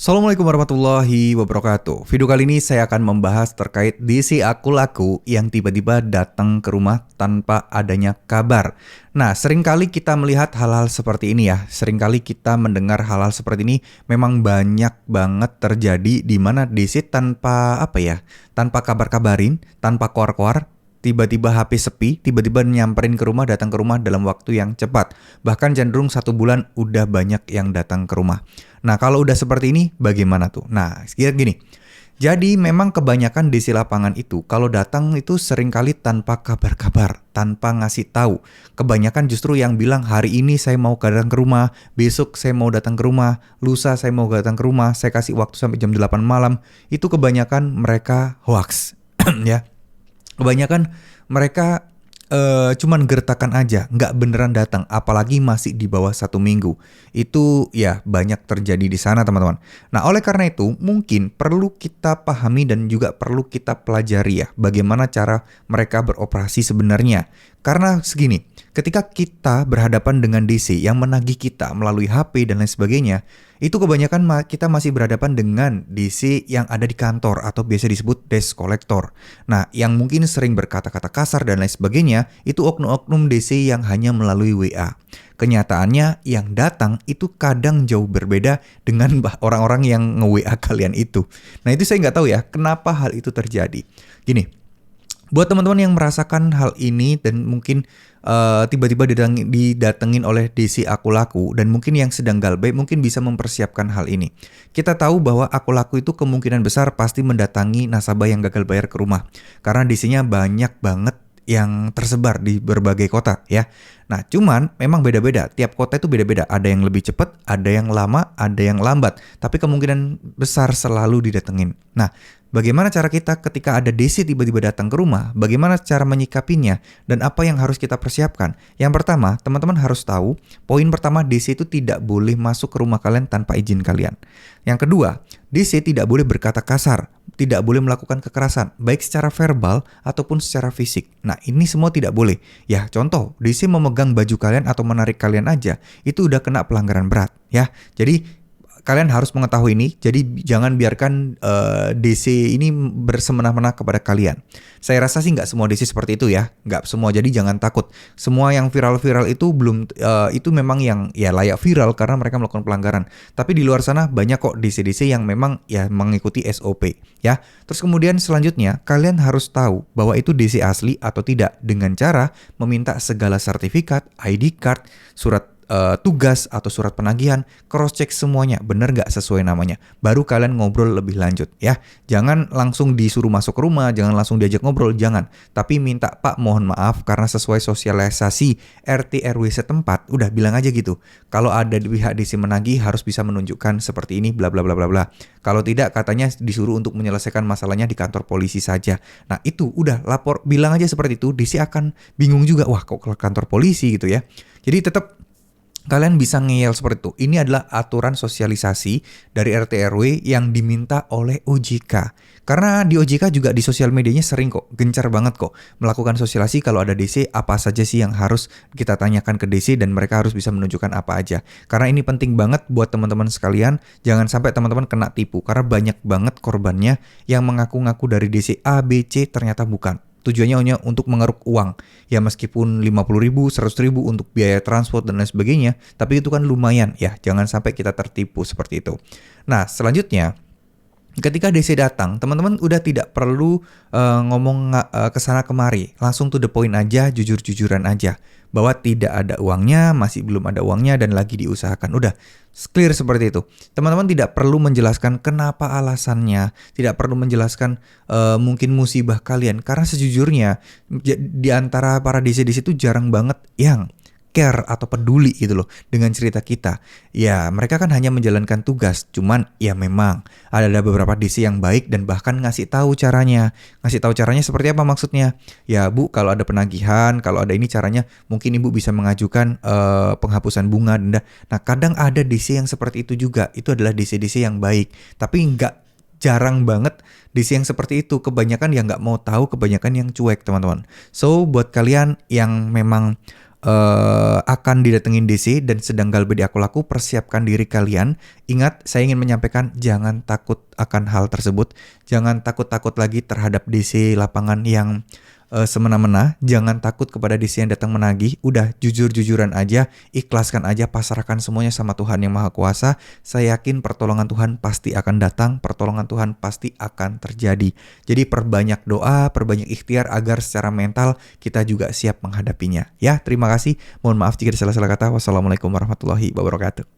Assalamualaikum warahmatullahi wabarakatuh. Video kali ini saya akan membahas terkait DC aku laku yang tiba-tiba datang ke rumah tanpa adanya kabar. Nah, seringkali kita melihat hal-hal seperti ini ya. Seringkali kita mendengar hal-hal seperti ini memang banyak banget terjadi di mana DC tanpa kabar-kabarin, tanpa koar-koar, tiba-tiba HP sepi, tiba-tiba nyamperin ke rumah, datang ke rumah dalam waktu yang cepat. Bahkan cenderung 1 bulan udah banyak yang datang ke rumah. Nah, kalau udah seperti ini, bagaimana tuh? Nah, kira gini. Jadi memang kebanyakan DC lapangan itu kalau datang itu seringkali tanpa kabar-kabar, tanpa ngasih tahu. Kebanyakan justru yang bilang hari ini saya mau datang ke rumah, besok saya mau datang ke rumah, lusa saya mau datang ke rumah, saya kasih waktu sampai jam 8 malam. Itu kebanyakan mereka hoax, ya. Kebanyakan mereka cuman gertakan aja, nggak beneran datang, apalagi masih di bawah 1 minggu. Itu ya banyak terjadi di sana teman-teman. Nah oleh karena itu mungkin perlu kita pahami dan juga perlu kita pelajari ya bagaimana cara mereka beroperasi sebenarnya. Karena segini, ketika kita berhadapan dengan DC yang menagih kita melalui HP dan lain sebagainya, itu kebanyakan kita masih berhadapan dengan DC yang ada di kantor atau biasa disebut desk collector. Nah, yang mungkin sering berkata-kata kasar dan lain sebagainya, itu oknum-oknum DC yang hanya melalui WA. Kenyataannya yang datang itu kadang jauh berbeda dengan orang-orang yang nge-WA kalian itu. Nah, itu saya nggak tahu ya, kenapa hal itu terjadi. Gini, buat teman-teman yang merasakan hal ini dan mungkin tiba-tiba didatengin oleh DC aku laku dan mungkin yang sedang galbay mungkin bisa mempersiapkan hal ini. Kita tahu bahwa aku laku itu kemungkinan besar pasti mendatangi nasabah yang gagal bayar ke rumah. Karena DC-nya banyak banget yang tersebar di berbagai kota ya. Nah cuman memang beda-beda, tiap kota itu beda-beda. Ada yang lebih cepat, ada yang lama, ada yang lambat. Tapi kemungkinan besar selalu didatengin. Nah bagaimana cara kita ketika ada DC tiba-tiba datang ke rumah? Bagaimana cara menyikapinya? Dan apa yang harus kita persiapkan? Yang pertama, teman-teman harus tahu, poin pertama DC itu tidak boleh masuk ke rumah kalian tanpa izin kalian. Yang kedua, DC tidak boleh berkata kasar, tidak boleh melakukan kekerasan, baik secara verbal ataupun secara fisik. Nah, ini semua tidak boleh. Ya, contoh, DC memegang baju kalian atau menarik kalian aja, itu udah kena pelanggaran berat, ya. Jadi kalian harus mengetahui ini, jadi jangan biarkan DC ini bersemena-mena kepada kalian. Saya rasa sih nggak semua DC seperti itu ya, nggak semua, jadi jangan takut. Semua yang viral-viral itu belum, itu memang yang ya layak viral karena mereka melakukan pelanggaran. Tapi di luar sana banyak kok DC-DC yang memang ya mengikuti SOP ya. Terus kemudian selanjutnya, kalian harus tahu bahwa itu DC asli atau tidak dengan cara meminta segala sertifikat, ID card, surat tugas atau surat penagihan, cross check semuanya benar nggak sesuai namanya, baru kalian ngobrol lebih lanjut ya. Jangan langsung disuruh masuk ke rumah, jangan langsung diajak ngobrol, jangan, tapi minta Pak mohon maaf karena sesuai sosialisasi RT RW setempat, udah bilang aja gitu, kalau ada di pihak DC menagih harus bisa menunjukkan seperti ini bla bla bla bla bla. Kalau tidak katanya disuruh untuk menyelesaikan masalahnya di kantor polisi saja. Nah itu udah lapor, bilang aja seperti itu, DC akan bingung juga, wah kok ke kantor polisi gitu ya. Jadi tetap kalian bisa ngeyel seperti itu. Ini adalah aturan sosialisasi dari RT RW yang diminta oleh OJK. Karena di OJK juga di sosial medianya sering kok, gencar banget kok melakukan sosialisasi kalau ada DC apa saja sih yang harus kita tanyakan ke DC dan mereka harus bisa menunjukkan apa aja. Karena ini penting banget buat teman-teman sekalian, jangan sampai teman-teman kena tipu karena banyak banget korbannya yang mengaku-ngaku dari DC A, B, C ternyata bukan. Tujuannya hanya untuk mengeruk uang. Ya meskipun 50.000, 100.000 untuk biaya transport dan lain sebagainya, tapi itu kan lumayan ya. Jangan sampai kita tertipu seperti itu. Nah selanjutnya, ketika DC datang, teman-teman udah tidak perlu ngomong kesana kemari, langsung to the point aja, jujur-jujuran aja bahwa tidak ada uangnya, masih belum ada uangnya dan lagi diusahakan. Udah clear seperti itu. Teman-teman tidak perlu menjelaskan kenapa alasannya, tidak perlu menjelaskan mungkin musibah kalian, karena sejujurnya di antara para DC-DC itu jarang banget yang care atau peduli gitu loh dengan cerita kita. Ya mereka kan hanya menjalankan tugas, cuman ya memang ada beberapa DC yang baik dan bahkan ngasih tahu caranya. Ngasih tahu caranya seperti apa maksudnya? Ya Bu, kalau ada penagihan, kalau ada ini caranya, mungkin Ibu bisa mengajukan penghapusan bunga denda. Nah kadang ada DC yang seperti itu juga, itu adalah DC-DC yang baik. Tapi jarang banget DC yang seperti itu. Kebanyakan yang nggak mau tahu, kebanyakan yang cuek teman-teman. So buat kalian yang memang akan didatengin DC dan sedang galbah di Aku Laku, persiapkan diri kalian. Ingat, saya ingin menyampaikan jangan takut akan hal tersebut. Jangan takut-takut lagi terhadap DC lapangan yang semena-mena. Jangan takut kepada DC yang datang menagih. Udah jujur-jujuran aja, ikhlaskan aja, pasrahkan semuanya sama Tuhan yang Maha Kuasa. Saya yakin pertolongan Tuhan pasti akan datang, pertolongan Tuhan pasti akan terjadi. Jadi perbanyak doa, perbanyak ikhtiar agar secara mental kita juga siap menghadapinya. Ya, terima kasih. Mohon maaf jika ada salah-salah kata. Wassalamualaikum warahmatullahi wabarakatuh.